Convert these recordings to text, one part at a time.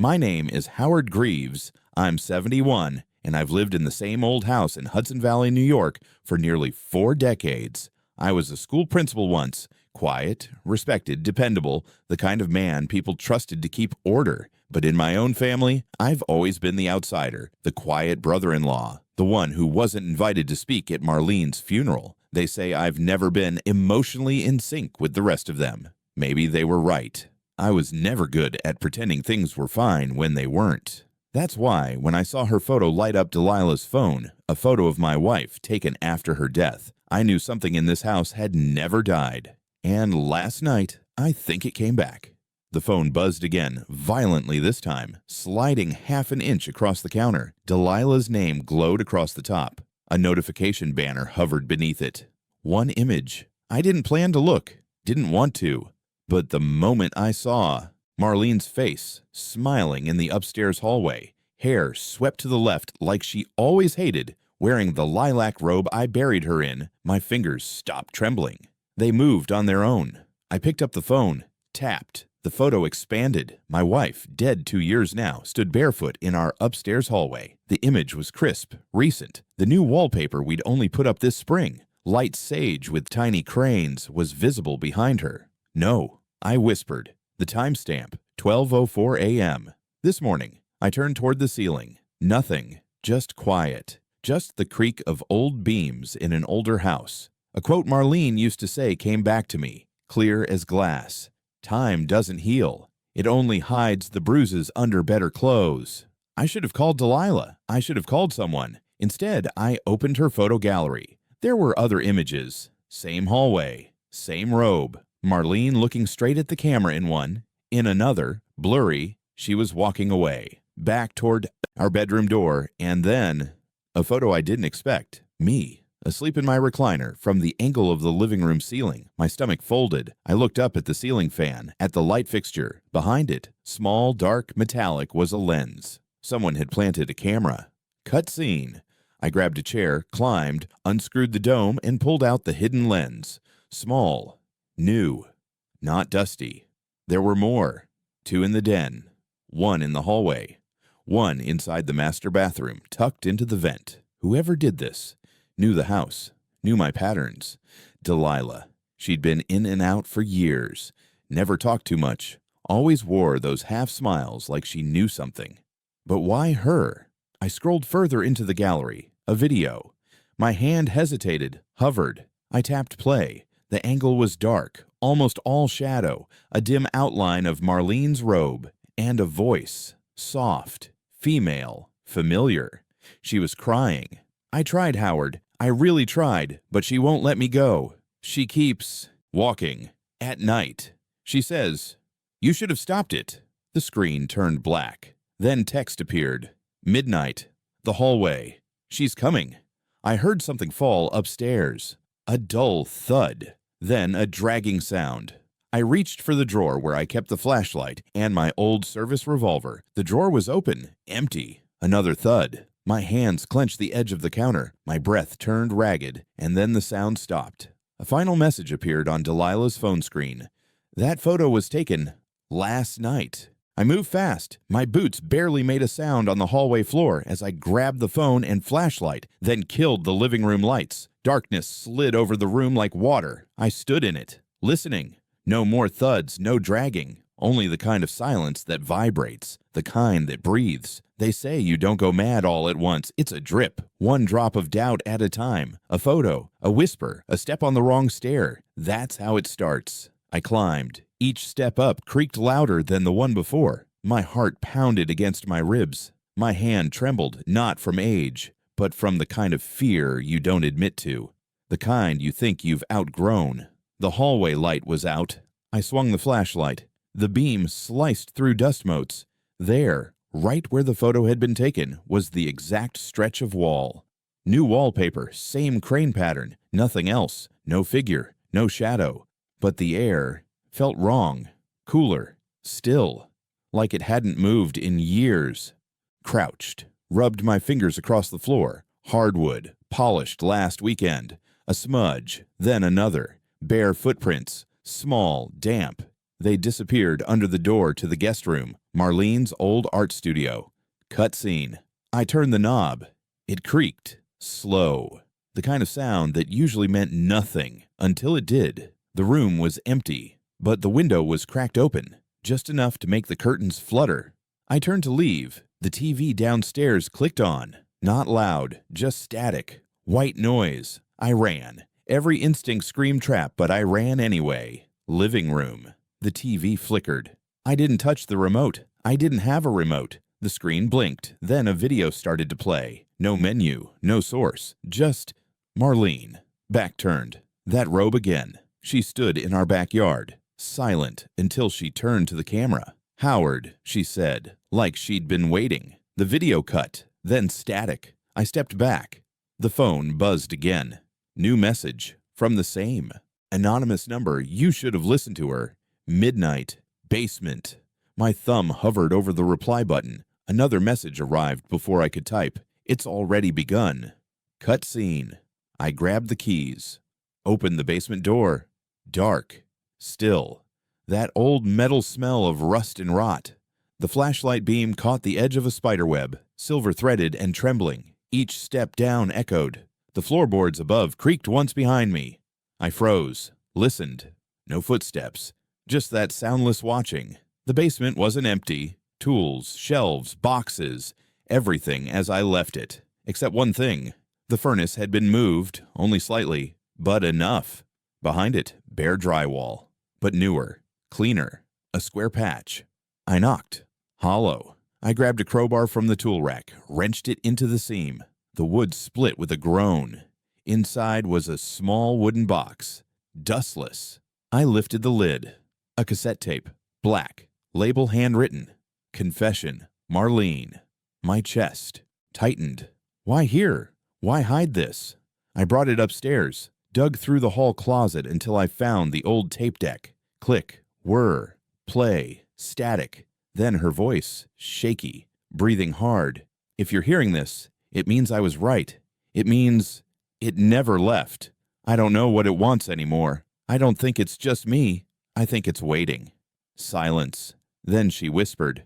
My name is Howard Greaves. I'm 71, and I've lived in the same old house in Hudson Valley, New York for nearly 4 decades. I was a school principal once, quiet, respected, dependable, the kind of man people trusted to keep order. But in my own family, I've always been the outsider, the quiet brother-in-law, the one who wasn't invited to speak at Marlene's funeral. They say I've never been emotionally in sync with the rest of them. Maybe they were right. I was never good at pretending things were fine when they weren't. That's why, when I saw her photo light up Delilah's phone, a photo of my wife taken after her death, I knew something in this house had never died. And last night, I think it came back. The phone buzzed again, violently this time, sliding half an inch across the counter. Delilah's name glowed across the top. A notification banner hovered beneath it. One image. I didn't plan to look, didn't want to. But the moment I saw Marlene's face, smiling in the upstairs hallway, hair swept to the left like she always hated, wearing the lilac robe I buried her in, my fingers stopped trembling. They moved on their own. I picked up the phone, tapped. The photo expanded. My wife, dead 2 years now, stood barefoot in our upstairs hallway. The image was crisp, recent. The new wallpaper we'd only put up this spring, light sage with tiny cranes, was visible behind her. No, I whispered. The timestamp, 12:04 a.m. This morning, I turned toward the ceiling. Nothing, just quiet. Just the creak of old beams in an older house. A quote Marlene used to say came back to me, clear as glass. Time doesn't heal. It only hides the bruises under better clothes. I should have called Delilah. I should have called someone. Instead, I opened her photo gallery. There were other images. Same hallway. Same robe. Marlene looking straight at the camera in one. In another, blurry, she was walking away, back toward our bedroom door, and then a photo I didn't expect. Me, asleep in my recliner, from the angle of the living room ceiling. My stomach folded. I looked up at the ceiling fan, at the light fixture. Behind it, small, dark, metallic, was a lens. Someone had planted a camera. Cut scene. I grabbed a chair, climbed, unscrewed the dome, and pulled out the hidden lens. Small. New. Not dusty. There were more. 2 in the den. 1 in the hallway. 1 inside the master bathroom, tucked into the vent. Whoever did this knew the house, knew my patterns. Delilah. She'd been in and out for years. Never talked too much. Always wore those half smiles like she knew something. But why her? I scrolled further into the gallery. A video. My hand hesitated, hovered. I tapped play. The angle was dark, almost all shadow, a dim outline of Marlene's robe, and a voice. Soft, female, familiar. She was crying. I tried, Howard. I really tried, but she won't let me go. She keeps walking. At night. She says, "You should have stopped it." The screen turned black. Then text appeared. Midnight. The hallway. She's coming. I heard something fall upstairs. A dull thud. Then a dragging sound. I reached for the drawer where I kept the flashlight and my old service revolver. The drawer was open, empty. Another thud. My hands clenched the edge of the counter. My breath turned ragged, and then the sound stopped. A final message appeared on Delilah's phone screen. That photo was taken last night. I moved fast. My boots barely made a sound on the hallway floor as I grabbed the phone and flashlight, then killed the living room lights. Darkness slid over the room like water. I stood in it, listening. No more thuds, no dragging. Only the kind of silence that vibrates, the kind that breathes. They say you don't go mad all at once. It's a drip, one drop of doubt at a time. A photo, a whisper, a step on the wrong stair. That's how it starts. I climbed. Each step up creaked louder than the one before. My heart pounded against my ribs. My hand trembled, not from age, but from the kind of fear you don't admit to. The kind you think you've outgrown. The hallway light was out. I swung the flashlight. The beam sliced through dust motes. There, right where the photo had been taken, was the exact stretch of wall. New wallpaper, same crane pattern, nothing else. No figure, no shadow. But the air felt wrong, cooler, still, like it hadn't moved in years. Crouched, rubbed my fingers across the floor. Hardwood, polished last weekend. A smudge, then another. Bare footprints, small, damp. They disappeared under the door to the guest room. Marlene's old art studio. Cutscene. I turned the knob. It creaked. Slow. The kind of sound that usually meant nothing until it did. The room was empty, but the window was cracked open, just enough to make the curtains flutter. I turned to leave. The TV downstairs clicked on. Not loud, just static. White noise. I ran. Every instinct screamed trap, but I ran anyway. Living room. The TV flickered. I didn't touch the remote. I didn't have a remote. The screen blinked. Then a video started to play. No menu, no source. Just Marlene. Back turned. That robe again. She stood in our backyard, silent until she turned to the camera. Howard, she said, like she'd been waiting. The video cut, then static. I stepped back. The phone buzzed again. New message from the same anonymous number. You should have listened to her. Midnight. Basement. My thumb hovered over the reply button. Another message arrived before I could type. It's already begun. Cutscene. I grabbed the keys. Opened the basement door. Dark. Still. That old metal smell of rust and rot. The flashlight beam caught the edge of a spiderweb, silver-threaded and trembling. Each step down echoed. The floorboards above creaked once behind me. I froze. Listened. No footsteps. Just that soundless watching. The basement wasn't empty. Tools, shelves, boxes, everything as I left it. Except one thing. The furnace had been moved, only slightly, but enough. Behind it, bare drywall, but newer, cleaner, a square patch. I knocked. Hollow. I grabbed a crowbar from the tool rack, wrenched it into the seam. The wood split with a groan. Inside was a small wooden box, dustless. I lifted the lid. A cassette tape, black, label handwritten. Confession, Marlene. My chest tightened. Why here? Why hide this? I brought it upstairs, dug through the hall closet until I found the old tape deck. Click, whir, play, static. Then her voice, shaky, breathing hard. If you're hearing this, it means I was right. It means it never left. I don't know what it wants anymore. I don't think it's just me. I think it's waiting. Silence. Then she whispered,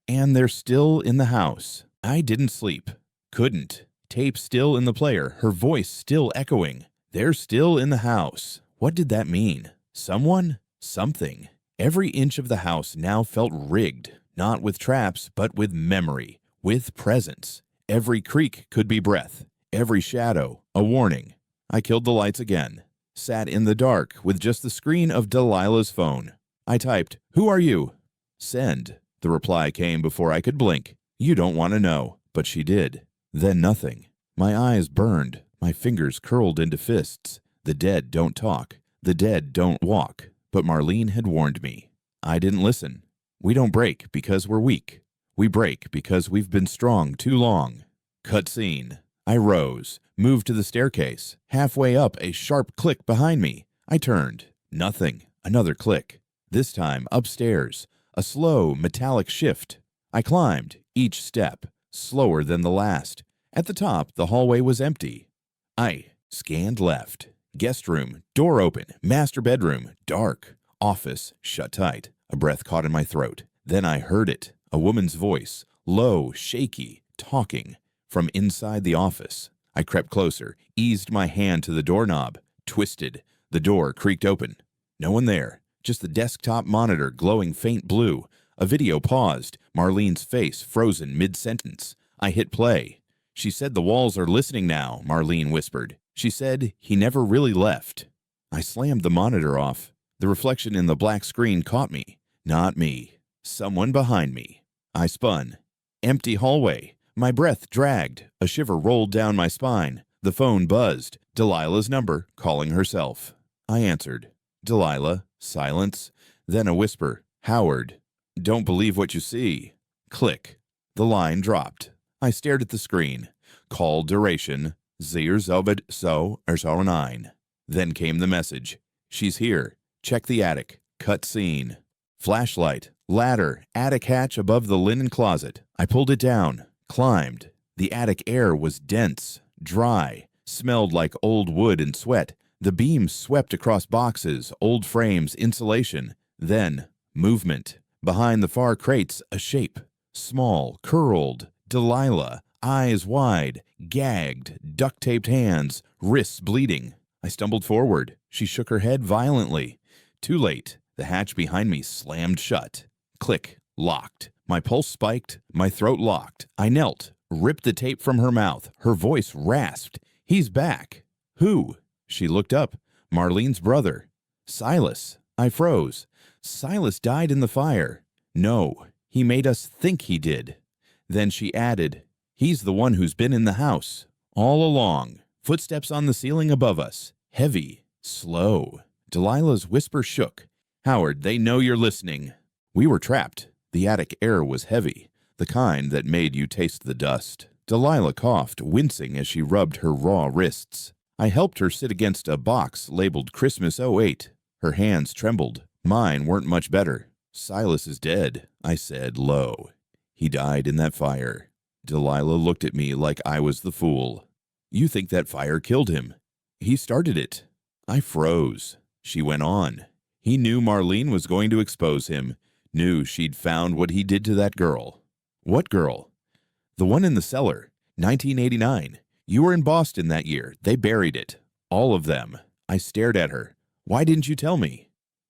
and they're still in the house. I didn't sleep. Couldn't. Tape still in the player, her voice still echoing. They're still in the house. What did that mean? Someone? Something. Every inch of the house now felt rigged, not with traps, but with memory, with presence. Every creak could be breath, every shadow a warning. I killed the lights again. Sat in the dark with just the screen of Delilah's phone. I typed, "Who are you?" Send. The reply came before I could blink. You don't want to know. But she did. Then nothing. My eyes burned. My fingers curled into fists. The dead don't talk. The dead don't walk. But Marlene had warned me. I didn't listen. We don't break because we're weak. We break because we've been strong too long. Cutscene. I rose, moved to the staircase. Halfway up, a sharp click behind me. I turned. Nothing. Another click. This time upstairs. A slow, metallic shift. I climbed, each step, slower than the last. At the top, the hallway was empty. I scanned left. Guest room, door open, master bedroom, dark. Office, shut tight. A breath caught in my throat. Then I heard it. A woman's voice, low, shaky, talking. From inside the office. I crept closer, eased my hand to the doorknob, twisted. The door creaked open. No one there. Just the desktop monitor glowing faint blue. A video paused, Marlene's face frozen mid-sentence. I hit play. She said the walls are listening now, Marlene whispered. She said he never really left. I slammed the monitor off. The reflection in the black screen caught me. Not me. Someone behind me. I spun. Empty hallway. My breath dragged. A shiver rolled down my spine. The phone buzzed. Delilah's number, calling herself. I answered. Delilah. Silence. Then a whisper. Howard. Don't believe what you see. Click. The line dropped. I stared at the screen. Call duration. 009. Then came the message. She's here. Check the attic. Cut scene. Flashlight. Ladder. Attic hatch above the linen closet. I pulled it down. Climbed. The attic air was dense. Dry. Smelled like old wood and sweat. The beams swept across boxes, old frames, insulation. Then, movement. Behind the far crates, a shape. Small, curled, Delilah, eyes wide, gagged, duct-taped hands, wrists bleeding. I stumbled forward. She shook her head violently. Too late. The hatch behind me slammed shut. Click. Locked. My pulse spiked. My throat locked. I knelt, ripped the tape from her mouth. Her voice rasped. "He's back." "Who?" She looked up. "Marlene's brother. Silas." I froze. "Silas died in the fire." "No, he made us think he did." Then she added, "He's the one who's been in the house all along." Footsteps on the ceiling above us. Heavy. Slow. Delilah's whisper shook. "Howard, they know you're listening." We were trapped. The attic air was heavy, the kind that made you taste the dust. Delilah coughed, wincing as she rubbed her raw wrists. I helped her sit against a box labeled Christmas '08. Her hands trembled. Mine weren't much better. "Silas is dead," I said low. "He died in that fire." Delilah looked at me like I was the fool. "You think that fire killed him?" "He started it." I froze. She went on. "He knew Marlene was going to expose him, knew she'd found what he did to that girl." "What girl?" "The one in the cellar. 1989. You were in Boston that year. They buried it. All of them." I stared at her. "Why didn't you tell me?"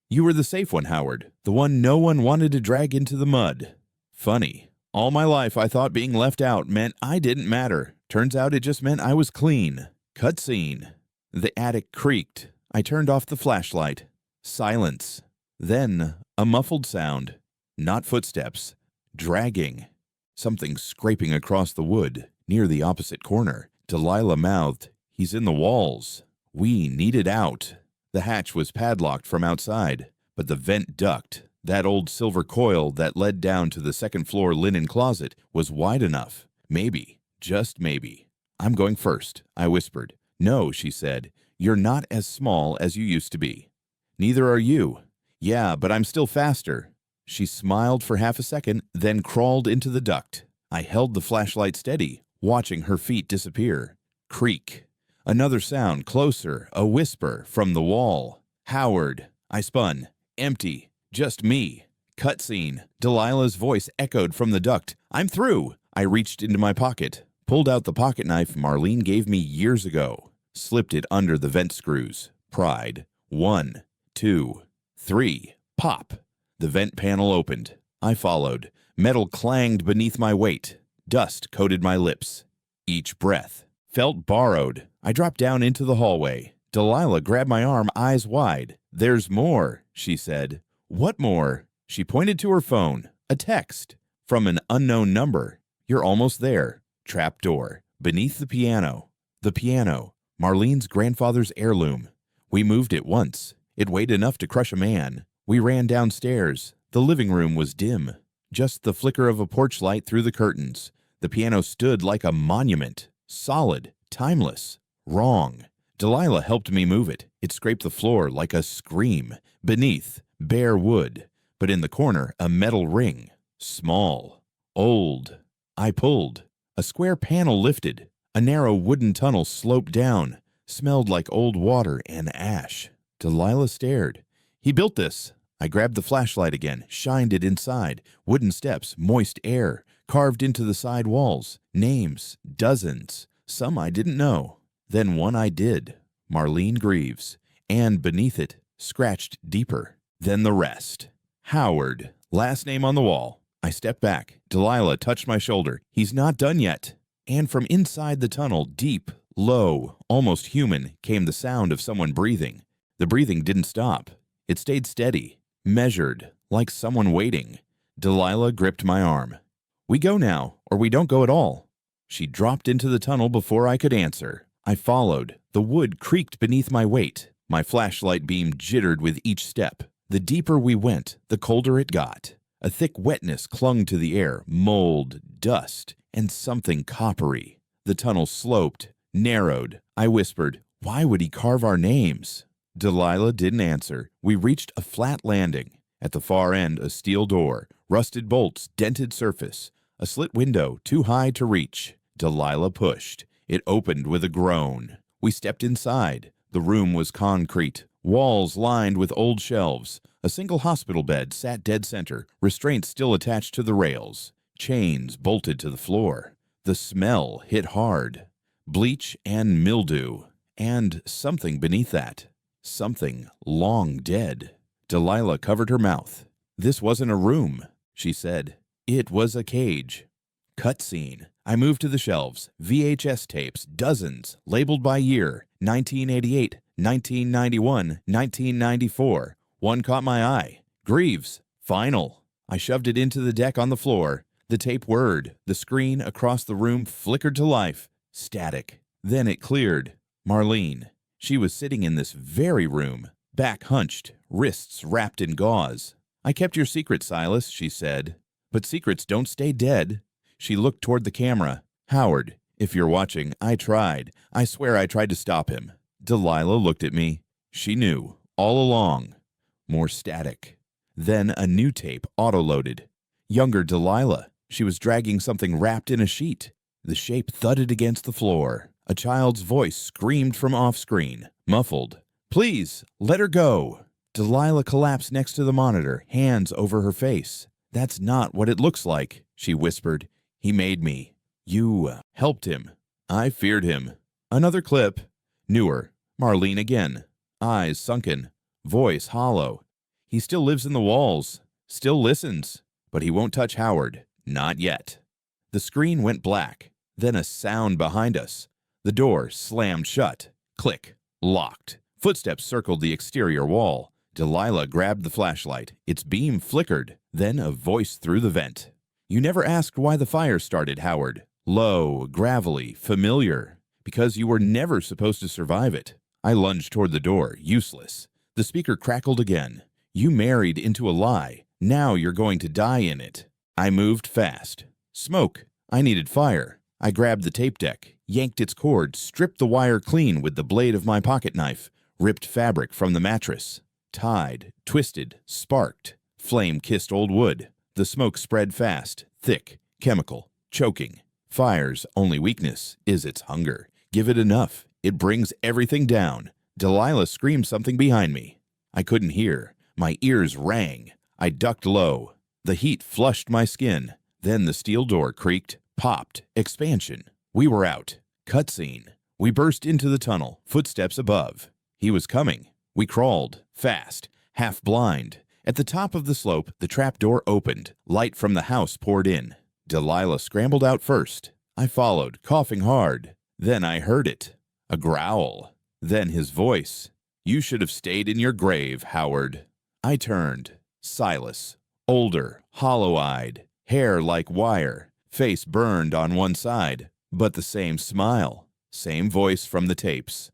"You were the safe one, Howard. The one no one wanted to drag into the mud." Funny. All my life I thought being left out meant I didn't matter. Turns out it just meant I was clean. Cutscene. The attic creaked. I turned off the flashlight. Silence. Then a muffled sound. Not footsteps. Dragging. Something scraping across the wood near the opposite corner. Delilah mouthed, "He's in the walls." We needed out. The hatch was padlocked from outside, but the vent duct, that old silver coil that led down to the second-floor linen closet, was wide enough. Maybe, just maybe. "I'm going first," I whispered. "No," she said. "You're not as small as you used to be." "Neither are you." "Yeah, but I'm still faster." She smiled for half a second, then crawled into the duct. I held the flashlight steady, watching her feet disappear. Creak. Another sound, closer, a whisper from the wall. "Howard." I spun. Empty. Just me. Cutscene. Delilah's voice echoed from the duct. "I'm through." I reached into my pocket, pulled out the pocket knife Marlene gave me years ago, slipped it under the vent screws. Pried. 1, 2, 3. Pop. The vent panel opened. I followed. Metal clanged beneath my weight. Dust coated my lips. Each breath felt borrowed. I dropped down into the hallway. Delilah grabbed my arm, eyes wide. "There's more," she said. "What more?" She pointed to her phone. A text. From an unknown number. "You're almost there." Trap door. Beneath the piano. The piano. Marlene's grandfather's heirloom. We moved it once. It weighed enough to crush a man. We ran downstairs. The living room was dim. Just the flicker of a porch light through the curtains. The piano stood like a monument. Solid. Timeless. Wrong. Delilah helped me move it. It scraped the floor like a scream. Beneath, bare wood. But in the corner, a metal ring. Small. Old. I pulled. A square panel lifted. A narrow wooden tunnel sloped down. Smelled like old water and ash. Delilah stared. "He built this." I grabbed the flashlight again, shined it inside. Wooden steps, moist air, carved into the side walls. Names, dozens. Some I didn't know. Then one I did. Marlene Greaves. And beneath it, scratched deeper. Then the rest. Howard. Last name on the wall. I stepped back. Delilah touched my shoulder. "He's not done yet." And from inside the tunnel, deep, low, almost human, came the sound of someone breathing. The breathing didn't stop. It stayed steady. Measured, like someone waiting. Delilah gripped my arm. "We go now, or we don't go at all." She dropped into the tunnel before I could answer. I followed. The wood creaked beneath my weight. My flashlight beam jittered with each step. The deeper we went, the colder it got. A thick wetness clung to the air, mold, dust, and something coppery. The tunnel sloped, narrowed. I whispered, "Why would he carve our names?" Delilah didn't answer. We reached a flat landing. At the far end, a steel door, rusted bolts, dented surface, a slit window too high to reach. Delilah pushed. It opened with a groan. We stepped inside. The room was concrete, Walls lined with old shelves. A single hospital bed sat dead center, restraints still attached to the rails. Chains bolted to the floor. The smell hit hard. Bleach and mildew. And something beneath that. Something long dead. Delilah covered her mouth. This wasn't a room, she said. It was a cage. Cutscene. I moved to the shelves. VHS tapes, dozens, labeled by year. 1988, 1991, 1994. One caught my eye. Greaves. Final. I shoved it into the deck on the floor. The tape whirred. The screen across the room flickered to life. Static. Then it cleared. Marlene. She was sitting in this very room, back hunched, wrists wrapped in gauze. I kept your secret, Silas, she said. But secrets don't stay dead. She looked toward the camera. Howard, if you're watching, I tried. I swear I tried to stop him. Delilah looked at me. She knew, all along. More static. Then a new tape auto-loaded. Younger Delilah. She was dragging something wrapped in a sheet. The shape thudded against the floor. A child's voice screamed from off-screen, muffled. Please, let her go. Delilah collapsed next to the monitor, hands over her face. That's not what it looks like, she whispered. He made me. You helped him. I feared him. Another clip. Newer. Marlene again. Eyes sunken. Voice hollow. He still lives in the walls. Still listens. But he won't touch Howard. Not yet. The screen went black. Then a sound behind us. The door slammed shut. Click. Locked. Footsteps circled the exterior wall. Delilah grabbed the flashlight. Its beam flickered. Then a voice through the vent. You never asked why the fire started, Howard. Low, gravelly, familiar. Because you were never supposed to survive it. I lunged toward the door, useless. The speaker crackled again. You married into a lie. Now you're going to die in it. I moved fast. Smoke. I needed fire. I grabbed the tape deck, yanked its cord, stripped the wire clean with the blade of my pocket knife, ripped fabric from the mattress. Tied, twisted, sparked. Flame kissed old wood. The smoke spread fast, thick, chemical, choking. Fire's only weakness is its hunger. Give it enough. It brings everything down. Delilah screamed something behind me. I couldn't hear. My ears rang. I ducked low. The heat flushed my skin. Then the steel door creaked, popped, expansion. We were out. Cutscene. We burst into the tunnel, footsteps above. He was coming. We crawled, fast, half blind. At the top of the slope, the trap door opened. Light from the house poured in. Delilah scrambled out first. I followed, coughing hard. Then I heard it. A growl. Then his voice. You should have stayed in your grave, Howard. I turned. Silas. Older, hollow-eyed, hair like wire, face burned on one side, but the same smile, same voice from the tapes.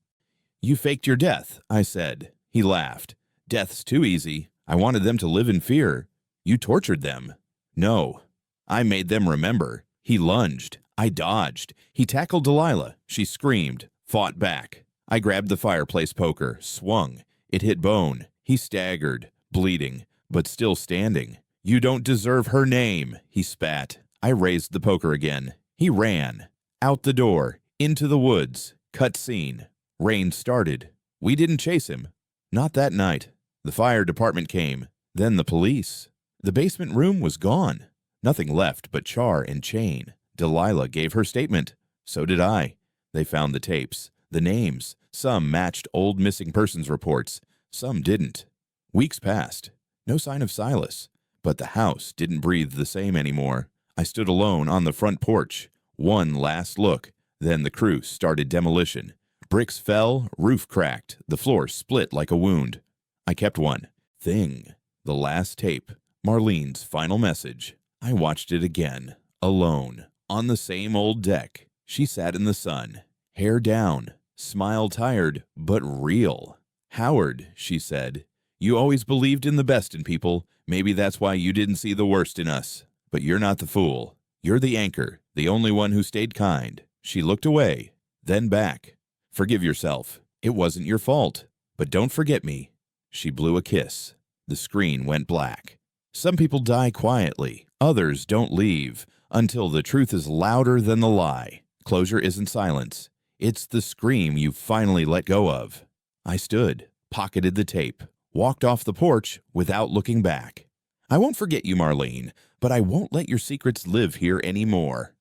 You faked your death, I said. He laughed. Death's too easy. I wanted them to live in fear. You tortured them. No. I made them remember. He lunged. I dodged. He tackled Delilah. She screamed, fought back. I grabbed the fireplace poker, swung. It hit bone. He staggered, bleeding, but still standing. You don't deserve her name, he spat. I raised the poker again. He ran. Out the door, into the woods. Cut scene. Rain started. We didn't chase him. Not that night. The fire department came. Then the police. The basement room was gone. Nothing left but char and chain. Delilah gave her statement. So did I. They found the tapes, the names. Some matched old missing persons reports. Some didn't. Weeks passed. No sign of Silas. But the house didn't breathe the same anymore. I stood alone on the front porch. One last look. Then the crew started demolition. Bricks fell, roof cracked, the floor split like a wound. I kept one. Thing. The last tape. Marlene's final message. I watched it again. Alone. On the same old deck. She sat in the sun. Hair down. Smile tired, but real. Howard, she said. You always believed in the best in people. Maybe that's why you didn't see the worst in us. But you're not the fool. You're the anchor, the only one who stayed kind. She looked away, then back. Forgive yourself. It wasn't your fault. But don't forget me. She blew a kiss. The screen went black. Some people die quietly. Others don't leave until the truth is louder than the lie. Closure isn't silence. It's the scream you finally let go of. I stood, pocketed the tape, walked off the porch without looking back. I won't forget you, Marlene, but I won't let your secrets live here anymore.